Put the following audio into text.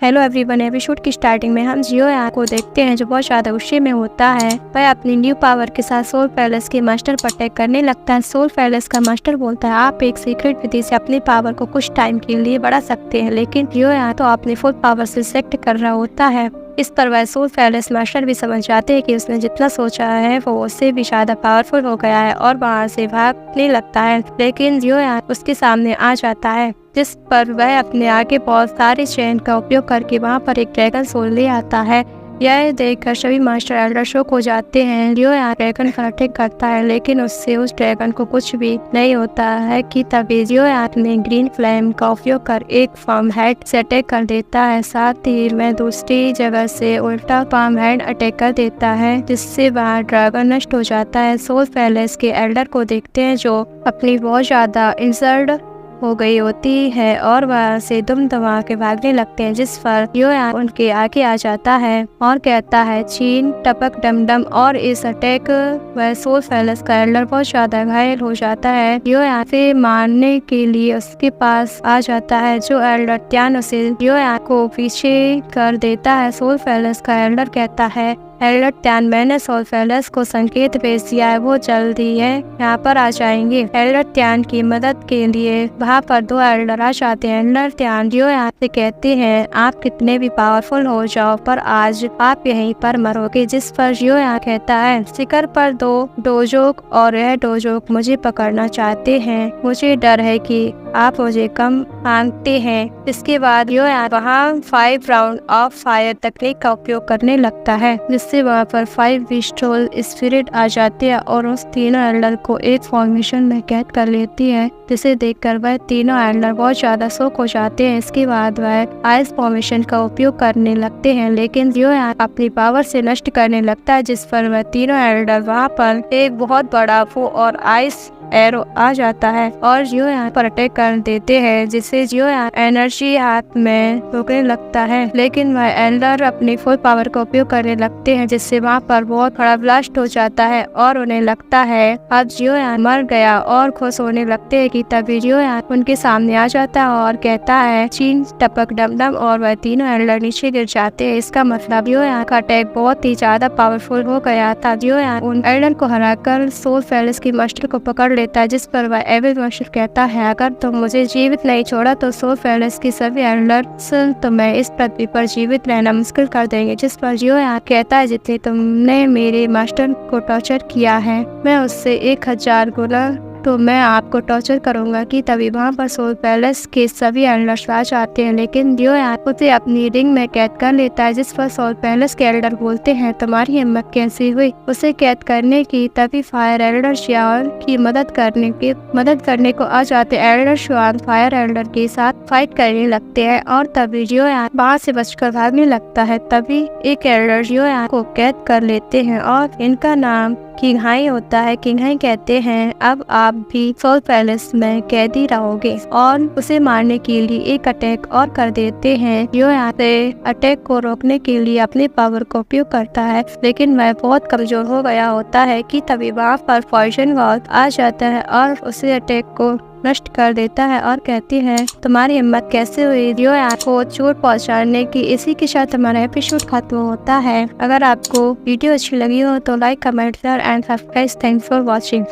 Hello everyone, episode की starting में हम जियो यान को देखते हैं जो बहुत ज्यादा गुस्से में होता है। वह अपनी न्यू पावर के साथ सोल पैलेस के मास्टर पर अटैक करने लगता है। सोल पैलेस का मास्टर बोलता है आप एक सीक्रेट विधि से अपनी पावर को कुछ टाइम के लिए बढ़ा सकते हैं, लेकिन जियो यान तो अपनी फुल पावर से सिलेक्ट कर रहा होता है। इस पर वह सोल पैलेस मास्टर भी समझ जाते हैं कि उसने जितना सोचा है वो उससे भी ज्यादा पावरफुल हो गया है और वहाँ से भागने लगता है, लेकिन जियो यान उसके सामने आ जाता है, जिस पर वह अपने आगे बहुत सारे चैन का उपयोग करके वहां पर एक ड्रैगन सोल ले आता है। यह देखकर सभी मास्टर एल्डर शॉक हो जाते हैं। लियो यहाँ ड्रैगन पर अटैक करता है, लेकिन उससे उस ड्रैगन को कुछ भी नहीं होता है कि तभी लियो ने ग्रीन फ्लेम का उपयोग कर एक फार्म हेड से अटैक कर देता है। साथ ही वह दूसरी जगह से उल्टा फार्म हेड अटैक कर देता है, जिससे वह ड्रैगन नष्ट हो जाता है। सोल पैलेस के एल्डर को देखते हैं जो अपनी बहुत ज्यादा इंसल्ट हो गई होती है और वह से दुम दबा के भागने लगते हैं, जिस पर लियो उनके आगे आ जाता है और कहता है चीन टपक डम डम, और इस अटैक वह सोल पैलेस का एल्डर बहुत ज्यादा घायल हो जाता है। लियो से मारने के लिए उसके पास आ जाता है, जो एल्डर त्यान उसे लियो को पीछे कर देता है। सोल पैलेस का एल्डर कहता है एल्डर त्यान, मैंने सोल पैलेस को संकेत भेज दिया है, वो जल्दी है यहाँ पर आ जाएंगे। एल्डर त्यान की मदद के लिए वहाँ पर दो एल्डर आ जाते हैं। एल्डर त्यान लियो यहाँ से कहते हैं आप कितने भी पावरफुल हो जाओ पर आज आप यहीं पर मरोगे, जिस पर लियो यहाँ कहता है शिखर पर दो डोजोक और यह डोजोक मुझे पकड़ना चाहते हैं, मुझे डर है कि आप मुझे कम मानते हैं। इसके बाद लियो वहाँ 5 राउंड ऑफ फायर तकनीक का उपयोग करने लगता है, जिससे वहाँ पर 5 विस्टोल स्पिरिट आ जाते हैं और उस तीनों एल्डर को एक फॉर्मेशन में कैद कर लेती है, जिसे देखकर वह तीनों एल्डर बहुत ज्यादा शॉक हो जाते हैं। इसके बाद वह आइस फॉर्मेशन का उपयोग करने लगते हैं, लेकिन लियो अपनी पावर से नष्ट करने लगता है, जिस पर वह तीनों एल्डर वहाँ पर एक बहुत बड़ा वो और आइस एरो आ जाता है और जियो पर अटैक कर देते हैं, जिससे जियो एनर्जी हाथ में रोकने लगता है, लेकिन वह एल्डर अपनी फुल पावर का उपयोग करने लगते हैं, जिससे वहाँ पर बहुत बड़ा ब्लास्ट हो जाता है और उन्हें लगता है अब जियो मर गया और खुश होने लगते हैं कि तभी जियो उनके सामने आ जाता है और कहता है चीन टपक डम डम, और वह तीनों एल्डर नीचे गिर जाते हैं। इसका मतलब जियो का अटैक बहुत ही ज्यादा पावरफुल हो गया था। जियो उन एल्डर को हराकर सोल पैलेस की मास्टर को पकड़ लेता है, जिस पर वह एविल मास्टर कहता है अगर तुम मुझे जीवित नहीं छोड़ा तो सोल पैलेस की सभी एल्डर्स तो मैं इस पृथ्वी पर जीवित रहना मुश्किल कर देंगे। जिस पर जियो कहता है जितने तुमने मेरे मास्टर को टॉर्चर किया है मैं उससे 1000 गुना तो मैं आपको टॉर्चर करूंगा कि तभी वहाँ पर सोल पैलेस के सभी एल्डर्स आ जाते हैं, लेकिन लियो उसे अपनी रिंग में कैद कर लेता है, जिस पर सोल पैलेस के एल्डर बोलते हैं तुम्हारी हिम्मत कैसी हुई उसे कैद करने की। तभी फायर एल्डर श्यान की मदद करने को आ जाते हैं। एल्डर श्यान फायर एल्डर के साथ फाइट करने लगते हैं और तभी जियो वहाँ से बचकर भागने लगता है। तभी एक एल्डर जियो को कैद कर लेते हैं और इनका नाम किंग हाई होता है। किंग हाई कहते हैं अब आप भी सोल पैलेस में कैदी रहोगे और उसे मारने के लिए एक अटैक और कर देते हैं। जो यहाँ से अटैक को रोकने के लिए अपनी पावर का उपयोग करता है, लेकिन वह बहुत कमजोर हो गया होता है कि तभी वहाँ पर पॉइजन वॉल आ जाता है और उसे अटैक को नष्ट कर देता है और कहती है तुम्हारी हिम्मत कैसे हुई लियो को चोट पहुंचाने की। इसी के साथ हमारा एपिसोड खत्म होता है। अगर आपको वीडियो अच्छी लगी हो तो like, comment, share and subscribe. Thanks for watching.